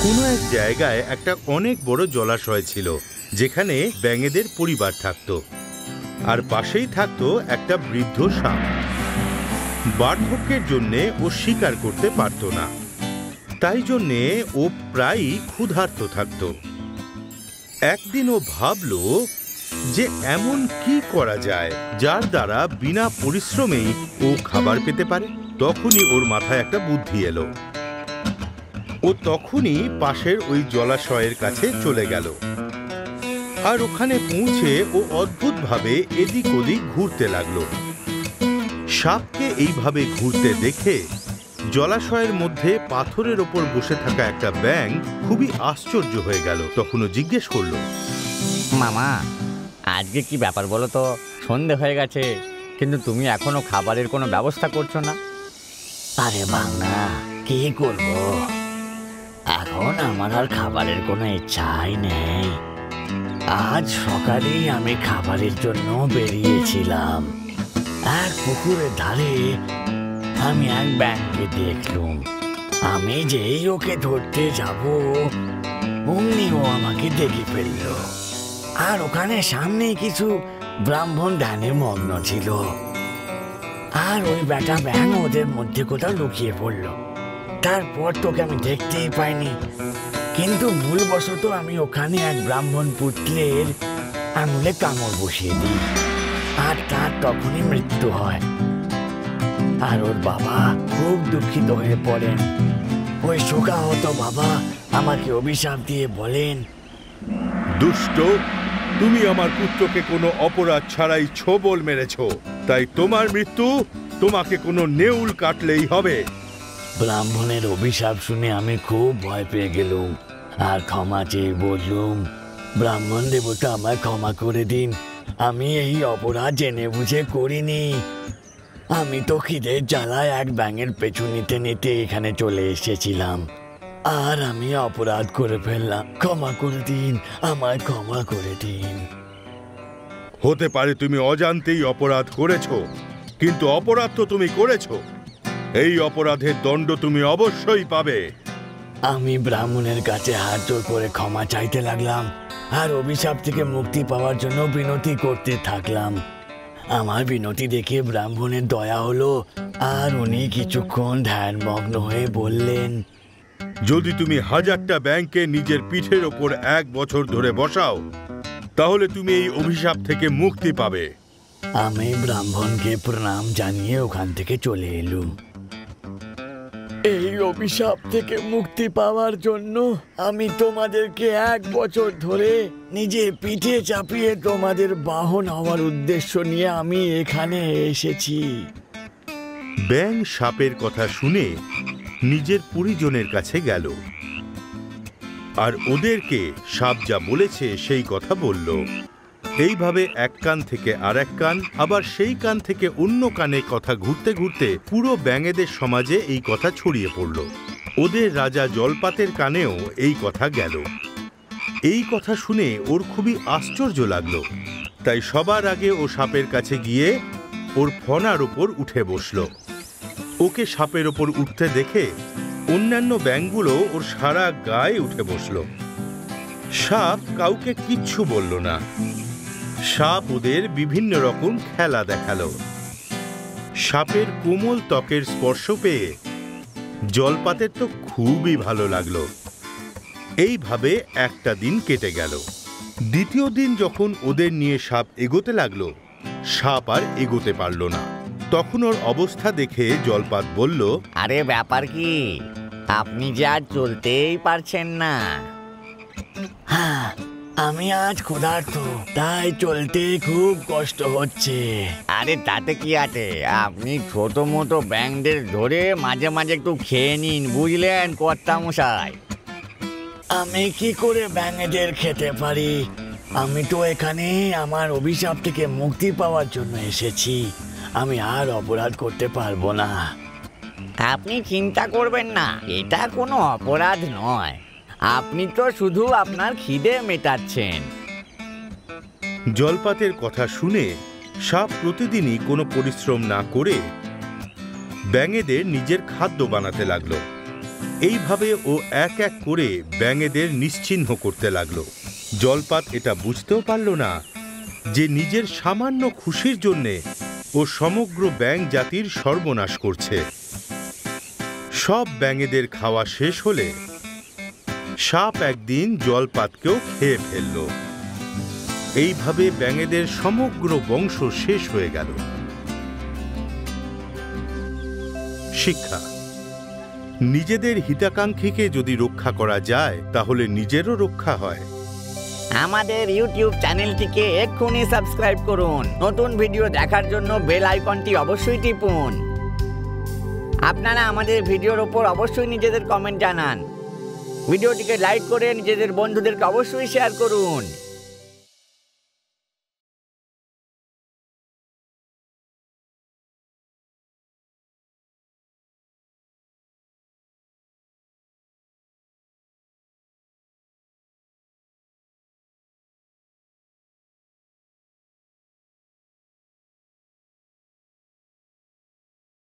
কোনো এক জায়গায় একটা অনেক বড় জলাশয় ছিল, যেখানে ব্যাঙেদের পরিবার থাকত। আর পাশেই থাকতো একটা বৃদ্ধ সাপ। বার্ধক্যের জন্যে ও শিকার করতে পারত না, তাই জন্যে ও প্রায়ই ক্ষুধার্ত থাকত। একদিন ও ভাবল যে এমন কি করা যায় যার দ্বারা বিনা পরিশ্রমেই ও খাবার পেতে পারে। তখনই ওর মাথায় একটা বুদ্ধি এলো। ও তখনই পাশের ওই জলাশয়ের কাছে চলে গেল, আর ওখানে পৌঁছে ও অদ্ভুতভাবে এদিক ওদিক ঘুরতে লাগলো। সাপকে এইভাবে ঘুরতে দেখে জলাশয়ের মধ্যে পাথরের ওপর বসে থাকা একটা ব্যাঙ খুবই আশ্চর্য হয়ে গেল। তখন ও জিজ্ঞেস করলো, মামা, আজকে কি ব্যাপার বলো তো? সন্ধে হয়ে গেছে, কিন্তু তুমি এখনো খাবারের কোনো ব্যবস্থা করছো না। আরে বাংলা, কি করব, এখন আমার আর খাবারের কোনো ইচ্ছাই নেই। আজ সকালেই আমি খাবারের জন্য বেরিয়েছিলাম। এক পুকুরের ধারে আমি এক ব্যাঙকে দেখলুম। আমি যেই ওকে ধরতে যাব, অমনি ও আমাকে দেখে ফেলল। আর ওখানে সামনে কিছু ব্রাহ্মণ ধ্যানে মগ্ন ছিল, আর ওই বেটা ব্যাঙ ওদের মধ্যে কোথাও লুকিয়ে পড়ল। তারপর তোকে আমি দেখতেই পাইনি, কিন্তু ভুলবশত আমি ওখানে এক ব্রাহ্মণ পুত্রের আঙুলে কামড় বসিয়ে দিই, আর তার তখনই মৃত্যু হয়। আর ওর বাবা খুব দুঃখিত হয়ে পড়েন। ওই শোকাহত বাবা আমাকে অভিশাপ দিয়ে বলেন, দুষ্ট, তুমি আমার পুত্রকে কোনো অপরাধ ছাড়াই ছোবল মেরেছ, তাই তোমার মৃত্যু তোমাকে কোনো নেউল কাটলেই হবে। ব্রাহ্মণের অভিশাপ শুনে আমি খুব ভয় পেয়ে গেলুম, আর ক্ষমা চেয়ে বললুম, ব্রাহ্মণ দেবতা আমায় ক্ষমা করে দিন, আমি এই অপরাধ জেনে বুঝে করিনি। আমি তো খিদের জ্বালায় এক ব্যাঙের পেছু নিতে নিতে এখানে চলে এসেছিলাম, আর আমি অপরাধ করে ফেললাম। ক্ষমা করে দিন, আমায় ক্ষমা করে দিন। হতে পারে তুমি অজান্তেই অপরাধ করেছ, কিন্তু অপরাধ তো তুমি করেছ। এই অপরাধের দণ্ড তুমি অবশ্যই পাবে। আমি ব্রাহ্মণের কাছে হাত জোড় করে ক্ষমা চাইতে লাগলাম, আর অভিশাপ থেকে মুক্তি পাওয়ার জন্য বিনতি করতে থাকলাম। আমার বিনতি দেখে ব্রাহ্মণের দয়া হলো, আর উনি কিছুক্ষণ ধ্যানমগ্ন হয়ে বললেন, যদি তুমি 1000টা ব্যাঙকে নিজের পিঠের ওপর 1 বছর ধরে বসাও, তাহলে তুমি এই অভিশাপ থেকে মুক্তি পাবে। আমি ব্রাহ্মণকে প্রণাম জানিয়ে ওখান থেকে চলে এলুম। এই অভিশাপ থেকে মুক্তি পাওয়ার জন্য আমি তোমাদেরকে 1 বছর ধরে নিজের পিঠে চাপিয়ে তোমাদের বাহন হওয়ার উদ্দেশ্য নিয়ে আমি এখানে এসেছি। ব্যাঙ সাপের কথা শুনে নিজের পরিজনের কাছে গেল, আর ওদেরকে সাপ যা বলেছে সেই কথা বলল। এইভাবে এক কান থেকে আর এক কান, আবার সেই কান থেকে অন্য কানে কথা ঘুরতে ঘুরতে পুরো ব্যাঙেদের সমাজে এই কথা ছড়িয়ে পড়ল। ওদের রাজা জলপাতের কানেও এই কথা গেল। এই কথা শুনে ওর খুবই আশ্চর্য লাগলো, তাই সবার আগে ও সাপের কাছে গিয়ে ওর ফনার ওপর উঠে বসল। ওকে সাপের ওপর উঠতে দেখে অন্যান্য ব্যাঙগুলো ওর সারা গায়ে উঠে বসল। সাপ কাউকে কিচ্ছু বলল না। সাপ ওদের বিভিন্ন রকম খেলা দেখালো। সাপের কোমল ত্বকের স্পর্শ পেয়ে জলপাতের তো খুবই ভালো লাগলো। এইভাবে একটা দিন কেটে গেল। দ্বিতীয় দিন যখন ওদের নিয়ে সাপ এগোতে লাগলো, সাপ আর এগোতে পারল না। তখন ওর অবস্থা দেখে জলপাত বলল, আরে ব্যাপার কি, আপনি যে আর চলতেই পারছেন না? হ্যাঁ, আমি আজ ক্ষুধার্ত, তাই চলতে খুব কষ্ট হচ্ছে। আরে তাতে কি আছে, আপনি ছোট মোটো ব্যাঙদের ধরে মাঝে মাঝে একটু খেয়ে নিন, বুঝলেন কর্তা মশাই? আমি কি করে ব্যাঙেদের খেতে পারি? আমি তো এখানে আমার অভিশাপ থেকে মুক্তি পাওয়ার জন্য এসেছি। আমি আর অপরাধ করতে পারবো না। আপনি চিন্তা করবেন না, এটা কোনো অপরাধ নয়। আপনি তো শুধু আপনার খিদে মেটাচ্ছেন। জলপাতের কথা শুনে সাপ প্রতিদিনই কোনো পরিশ্রম না করে ব্যাঙেদের নিজের খাদ্য বানাতে লাগলো। এইভাবে ও এক এক করে ব্যাঙেদের নিশ্চিহ্ন করতে লাগলো। জলপাত এটা বুঝতেও পারল না যে নিজের সামান্য খুশির জন্যে ও সমগ্র ব্যাঙ জাতির সর্বনাশ করছে। সব ব্যাঙেদের খাওয়া শেষ হলে সাপ একদিন জলপাতকেও খেয়ে ফেলল। এইভাবে ব্যাঙেদের সমগ্র বংশ শেষ হয়ে গেল। শিক্ষা: নিজেদের হিতাকাঙ্ক্ষীকে যদি রক্ষা করা যায় তাহলে নিজেরও রক্ষা হয়। আমাদের ইউটিউব চ্যানেলটিকে এক্ষুনি সাবস্ক্রাইব করুন। নতুন ভিডিও দেখার জন্য বেল আইকনটি অবশ্যই টিপুন। আপনারা আমাদের ভিডিওর ওপর অবশ্যই নিজেদের কমেন্ট জানান। ভিডিওটিকে লাইক করে নিজেদের বন্ধুদেরকে অবশ্যই শেয়ার করুন।